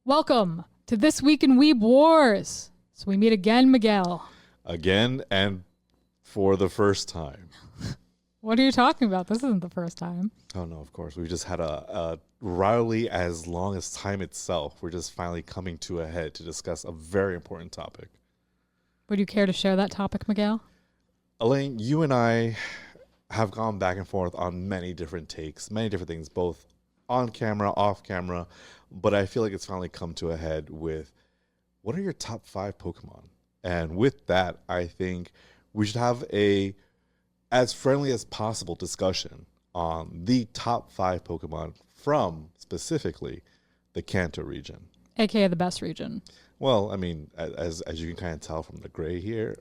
Welcome to This Week in Weeb Wars. So we meet again, Miguel. Again, and for the first time. What are you talking about? This isn't the first time. Oh, no, of course. We've just had a rivalry as long as time itself. We're just finally coming to a head to discuss a very important topic. Would you care to share that topic, Miguel? Elaine, you and I have gone back and forth on many different takes, many different things, both on camera, off camera, but I feel like it's finally come to a head with what are your top 5 Pokemon? And with that, I think we should have a as friendly as possible discussion on the top 5 Pokemon from specifically the Kanto region. AKA the best region. Well, I mean, as you can kind of tell from the gray here,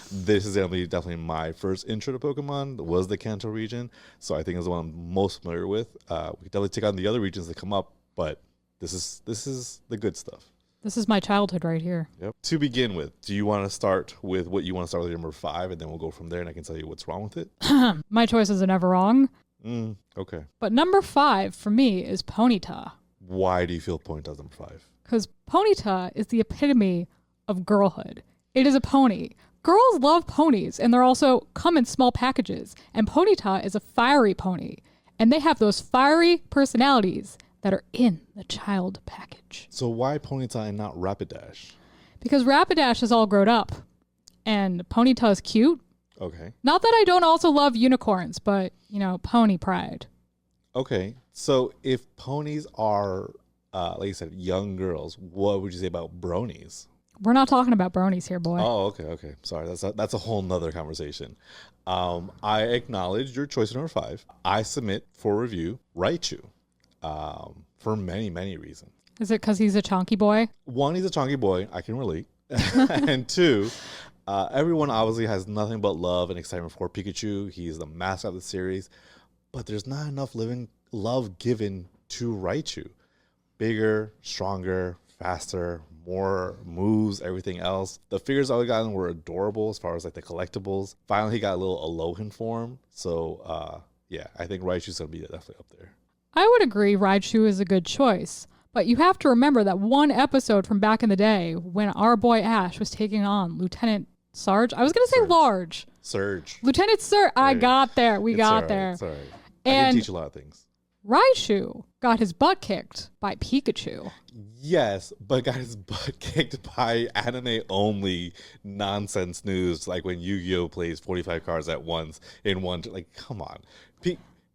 this is definitely my first intro to Pokemon, was the Kanto region. So I think it's the one I'm most familiar with. We can definitely take on the other regions that come up, but this is the good stuff. This is my childhood right here. Yep. To begin with, do you want to start with what you want to start with number 5, and then we'll go from there, and I can tell you what's wrong with it? My choices are never wrong. Okay. But number 5 for me is Ponyta. Why do you feel Ponyta's number 5? Because Ponyta is the epitome of girlhood. It is a pony. Girls love ponies, and they're also come in small packages. And Ponyta is a fiery pony. And they have those fiery personalities that are in the child package. So why Ponyta and not Rapidash? Because Rapidash is all grown up. And Ponyta is cute. Okay. Not that I don't also love unicorns, but, pony pride. Okay. So if ponies are, like you said, young girls, what would you say about bronies? We're not talking about bronies here, boy. Oh, okay. Sorry, that's a whole nother conversation. I acknowledge your choice number 5. I submit for review Raichu, for many, many reasons. Is it because he's a chonky boy? 1, he's a chonky boy. I can relate. And 2, everyone obviously has nothing but love and excitement for Pikachu. He's the mascot of the series, but there's not enough love given to Raichu. Bigger, stronger, faster, more moves, everything else. The figures I got were adorable as far as like the collectibles. Finally, he got a little Alolan form. So, yeah, I think Raichu's going to be definitely up there. I would agree Raichu is a good choice. But you have to remember that one episode from back in the day when our boy Ash was taking on Lieutenant Sarge. I was going to say Large. Surge. Lieutenant Surge. I got there. We got there. It's all right. I And can teach a lot of things. Raichu got his butt kicked by Pikachu. Yes, but got his butt kicked by anime-only nonsense news, like when Yu-Gi-Oh! Plays 45 cards at once in one. Like, come on.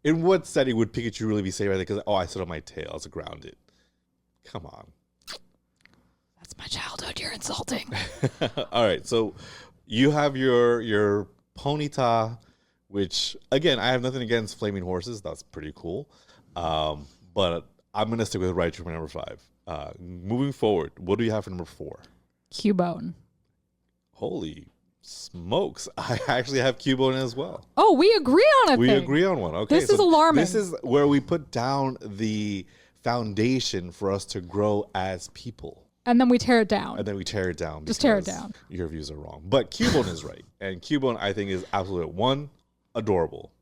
In what setting would Pikachu really be safe? Because, I sit on my tail. It's grounded. Come on. That's my childhood. You're insulting. All right, so you have your Ponyta, which, again, I have nothing against flaming horses. That's pretty cool. But I'm going to stick with Raichu for number 5. Moving forward, what do you have for number 4? Cubone. Holy smokes. I actually have Cubone as well. Oh, we agree on it. We agree on one. Okay. This is alarming. This is where we put down the foundation for us to grow as people. And then we tear it down. Just tear it down. Your views are wrong. But Cubone is right. And Cubone, I think, is absolutely 1, adorable.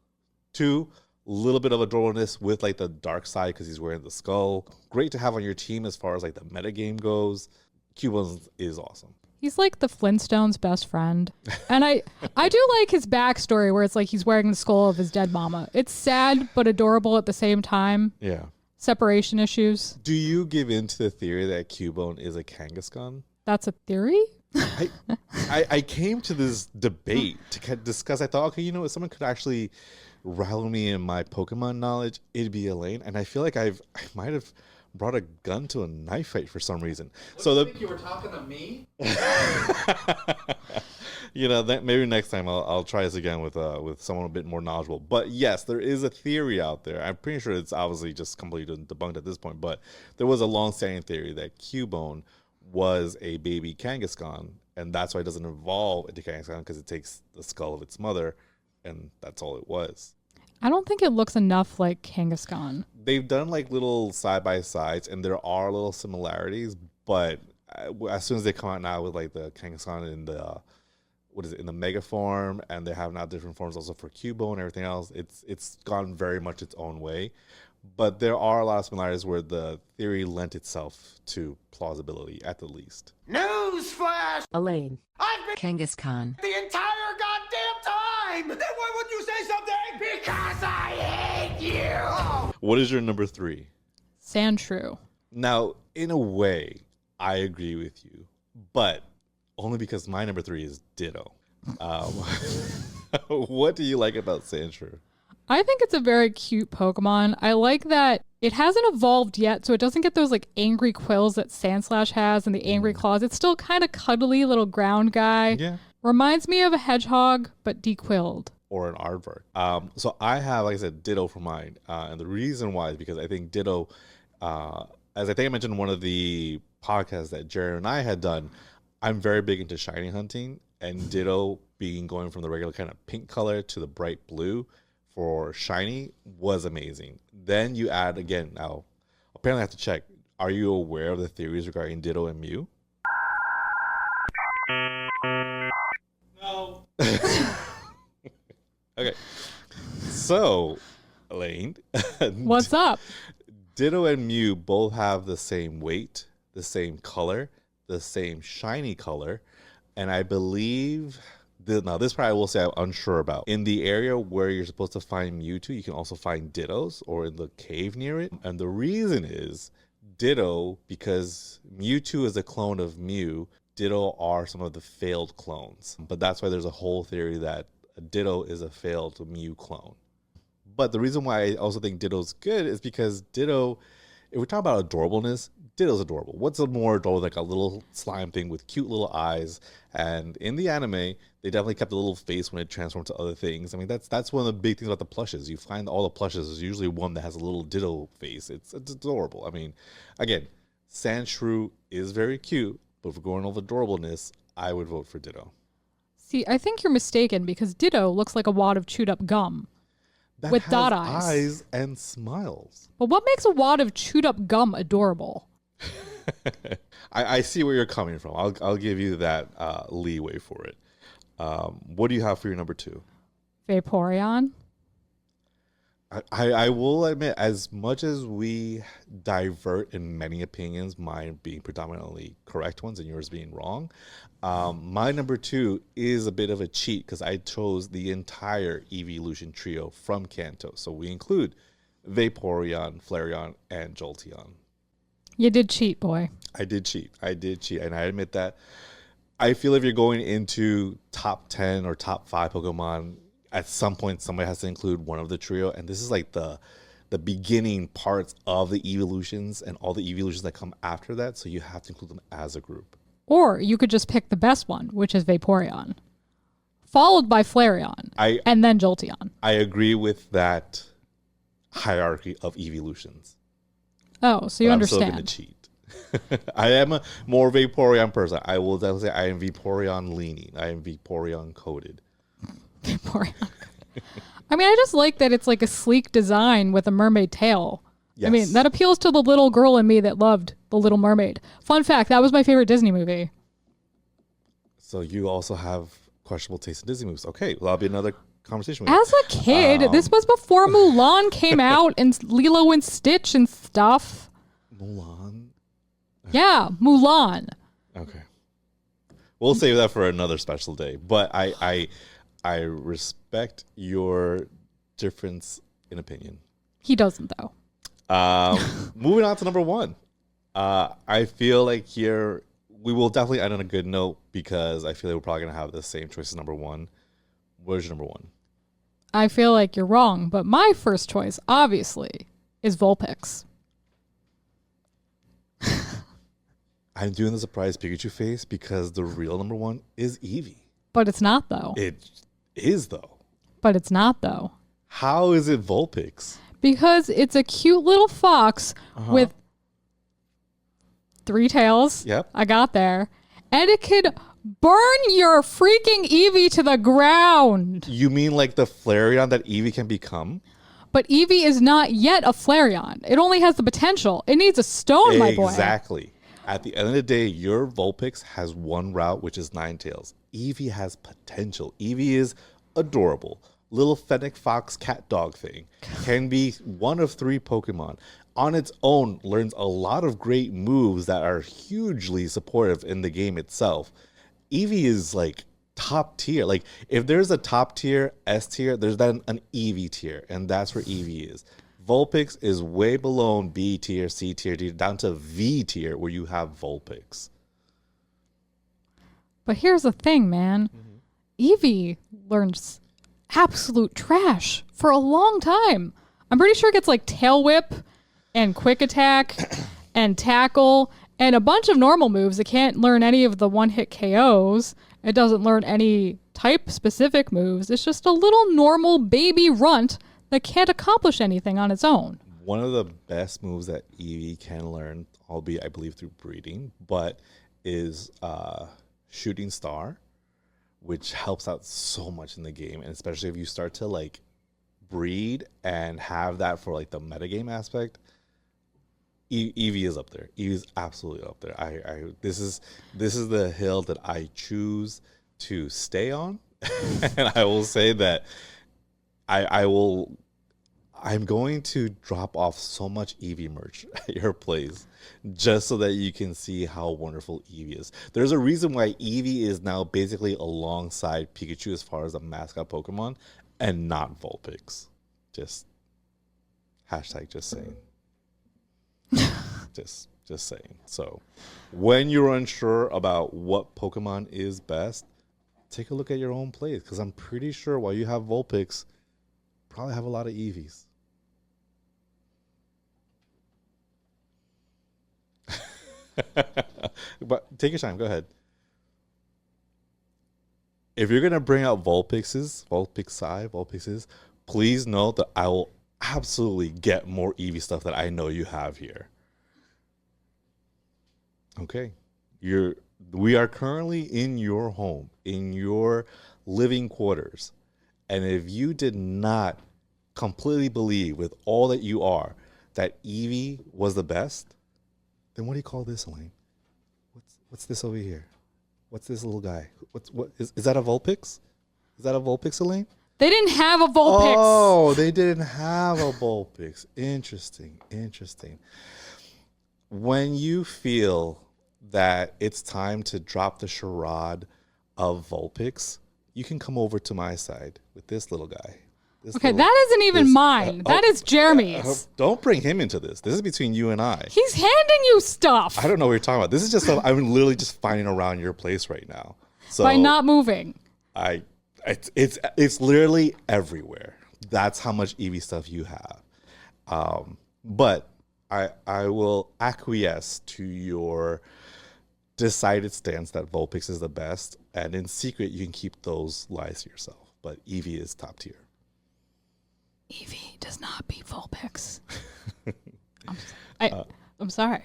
2, a little bit of adorableness with like the dark side because he's wearing the skull. Great to have on your team as far as like the metagame goes. Cubone is awesome. He's like the Flintstones' best friend. And I do like his backstory where it's like he's wearing the skull of his dead mama. It's sad but adorable at the same time. Yeah. Separation issues. Do you give in to the theory that Cubone is a Kangaskhan? That's a theory? I came to this debate to discuss. I thought, okay, you know what? Someone could actually rival me in my Pokemon knowledge. It'd be Elaine. And I feel like I might have brought a gun to a knife fight for some reason. Do you think you were talking to me? That maybe next time I'll try this again with someone a bit more knowledgeable. But yes, there is a theory out there. I'm pretty sure it's obviously just completely debunked at this point. But there was a long-standing theory that Cubone was a baby Kangaskhan, and that's why it doesn't evolve into Kangaskhan because it takes the skull of its mother, and that's all it was. I don't think it looks enough like Kangaskhan. They've done like little side-by-sides, and there are little similarities, but as soon as they come out now with like the Kangaskhan in the in the mega form, and they have now different forms also for Cubone and everything else, it's gone very much its own way. but there are a lot of similarities where the theory lent itself to plausibility at the least. Newsflash! Elaine. I've been Kangaskhan. Khan. the entire goddamn time! Then why would you say something? Because I hate you! What is your number 3? Sandshrew. Now, in a way, I agree with you, but only because my number 3 is Ditto. What do you like about Sandshrew? I think it's a very cute Pokemon. I like that it hasn't evolved yet, so it doesn't get those like angry quills that Sandslash has and the angry claws. It's still kind of cuddly little ground guy. Yeah. Reminds me of a hedgehog, but dequilled. Or an aardvark. So I have, like I said, Ditto for mine. And the reason why is because I think Ditto, as I think I mentioned in one of the podcasts that Jared and I had done, I'm very big into shiny hunting, and Ditto being going from the regular kind of pink color to the bright blue for shiny was amazing. Then you add, again, now, apparently I have to check, are you aware of the theories regarding Ditto and Mew? No. Okay. So, Elaine. What's up? Ditto and Mew both have the same weight, the same color, the same shiny color, and I believe... Now, this part I will say I'm unsure about. In the area where you're supposed to find Mewtwo, you can also find Dittos, or in the cave near it. And the reason is Ditto, because Mewtwo is a clone of Mew, Ditto are some of the failed clones. But that's why there's a whole theory that Ditto is a failed Mew clone. But the reason why I also think Ditto's good is because Ditto, if we're talking about adorableness, Ditto's adorable. What's a more adorable than like a little slime thing with cute little eyes? And in the anime, they definitely kept a little face when it transformed to other things. I mean, that's one of the big things about the plushes. You find all the plushes, there's usually one that has a little Ditto face. It's adorable. I mean, again, Sandshrew is very cute, but if we're going over adorableness, I would vote for Ditto. See, I think you're mistaken because Ditto looks like a wad of chewed up gum. That with has dot eyes and smiles. But what makes a wad of chewed up gum adorable? I see where you're coming from. I'll give you that leeway for it. What do you have for your number 2? Vaporeon. I will admit, as much as we divert in many opinions, mine being predominantly correct ones and yours being wrong, my number 2 is a bit of a cheat because I chose the entire evolution trio from Kanto. So we include Vaporeon, Flareon, and Jolteon. You did cheat, boy. I did cheat. And I admit that. I feel if you're going into top 10 or top 5 Pokemon, at some point somebody has to include one of the trio. And this is like the beginning parts of the evolutions and all the evolutions that come after that. So you have to include them as a group. Or you could just pick the best one, which is Vaporeon, followed by Flareon, and then Jolteon. I agree with that hierarchy of evolutions. Oh, so you understand. I'm still going to cheat. I am a more Vaporeon person. I will definitely say I am Vaporeon leaning. I am Vaporeon coded. Vaporeon. I mean, I just like that it's like a sleek design with a mermaid tail. Yes. I mean, that appeals to the little girl in me that loved The Little Mermaid. Fun fact, that was my favorite Disney movie. So you also have questionable taste in Disney movies. Okay, well, that'll be another conversation. As a kid, this was before Mulan came out and Lilo and Stitch and stuff. Mulan? Yeah, Mulan. Okay. We'll save that for another special day. But I respect your difference in opinion. He doesn't, though. Moving on to number 1. I feel like here we will definitely end on a good note because I feel like we're probably going to have the same choice as number 1. Where's your number 1? I feel like you're wrong, but my first choice, obviously, is Vulpix. I'm doing the surprise Pikachu face because the real number 1 is Eevee. But it's not, though. It is, though. But it's not, though. How is it Vulpix? Because it's a cute little fox with 3 tails. Yep. I got there. And it could burn your freaking Eevee to the ground. You mean like the Flareon that Eevee can become? But Eevee is not yet a Flareon. It only has the potential. It needs a stone, my boy. Exactly. At the end of the day, your Vulpix has one route, which is 9 tails. Eevee has potential. Eevee is adorable. little fennec fox cat dog thing can be one of 3 Pokemon. On its own, learns a lot of great moves that are hugely supportive in the game itself. Eevee is like top tier. Like if there's a top tier, S tier, there's then an Eevee tier, and that's where Eevee is. Vulpix is way below B tier, C tier, down to V tier where you have Vulpix. But here's the thing, man. Eevee learns absolute trash for a long time. I'm pretty sure it gets like Tail Whip and Quick Attack and Tackle and a bunch of normal moves. It can't learn any of the one-hit KOs. It doesn't learn any type-specific moves. It's just a little normal baby runt that can't accomplish anything on its own. One of the best moves that Eevee can learn, albeit I believe through breeding, but is Shooting Star, which helps out so much in the game, and especially if you start to like breed and have that for like the metagame aspect. Eevee is up there. Eevee is absolutely up there. This is the hill that I choose to stay on, and I will say that I'm going to drop off so much Eevee merch at your place just so that you can see how wonderful Eevee is. There's a reason why Eevee is now basically alongside Pikachu as far as a mascot Pokemon and not Vulpix. Just saying. just saying. So when you're unsure about what Pokemon is best, take a look at your own place, because I'm pretty sure while you have Vulpix, probably have a lot of Eevees. But take your time. Go ahead. If you're gonna bring out Vulpixes, please note that I will absolutely get more Eevee stuff that I know you have here. Okay, we are currently in your home, in your living quarters, and if you did not completely believe with all that you are that Eevee was the best, then what do you call this, Elaine? What's this over here? What's this little guy? What is that a Vulpix? Is that a Vulpix, Elaine? They didn't have a Vulpix. Oh, they didn't have a Vulpix. Interesting. When you feel that it's time to drop the charade of Vulpix, you can come over to my side with this little guy. That isn't even mine. That is Jeremy's. Don't bring him into this. This is between you and I. He's handing you stuff. I don't know what you're talking about. This is just stuff I'm literally just finding around your place right now. So by not moving. It's literally everywhere. That's how much Eevee stuff you have. But I will acquiesce to your decided stance that Vulpix is the best, and in secret you can keep those lies to yourself. But Eevee is top tier. Eevee does not beat Vulpix. I'm sorry.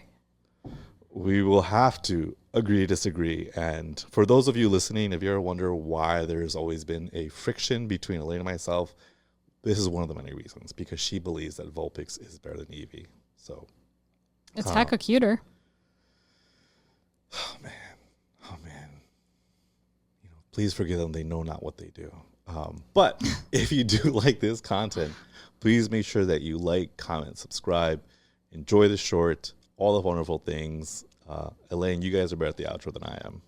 We will have to agree to disagree. And for those of you listening, if you ever wonder why there's always been a friction between Elaine and myself, this is one of the many reasons, because she believes that Vulpix is better than Eevee. So it's hecka cuter. Oh man. Please forgive them. They know not what they do. But if you do like this content, please make sure that you like, comment, subscribe, enjoy the short, all the wonderful things. Elaine, you guys are better at the outro than I am.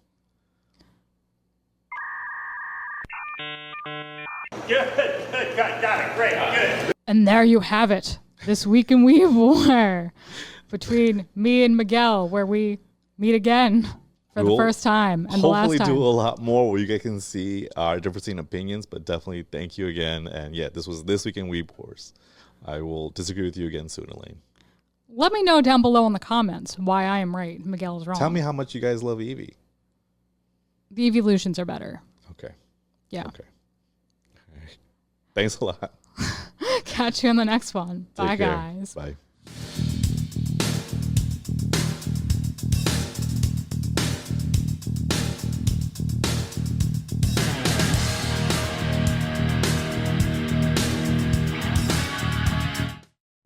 Good. Got it. Great. Good. And there you have it. This week in Weeb War between me and Miguel, where we meet again for the first time and the last time. Hopefully do a lot more where you guys can see our different opinions, but definitely thank you again. And yeah, this was This Week in Weeb Wars. I will disagree with you again soon, Elaine. Let me know down below in the comments why I am right and Miguel is wrong. Tell me how much you guys love Eevee. The evolutions are better. Okay. Yeah. Okay. All right. Thanks a lot. Catch you in the next one. Take Bye, care. guys. Bye.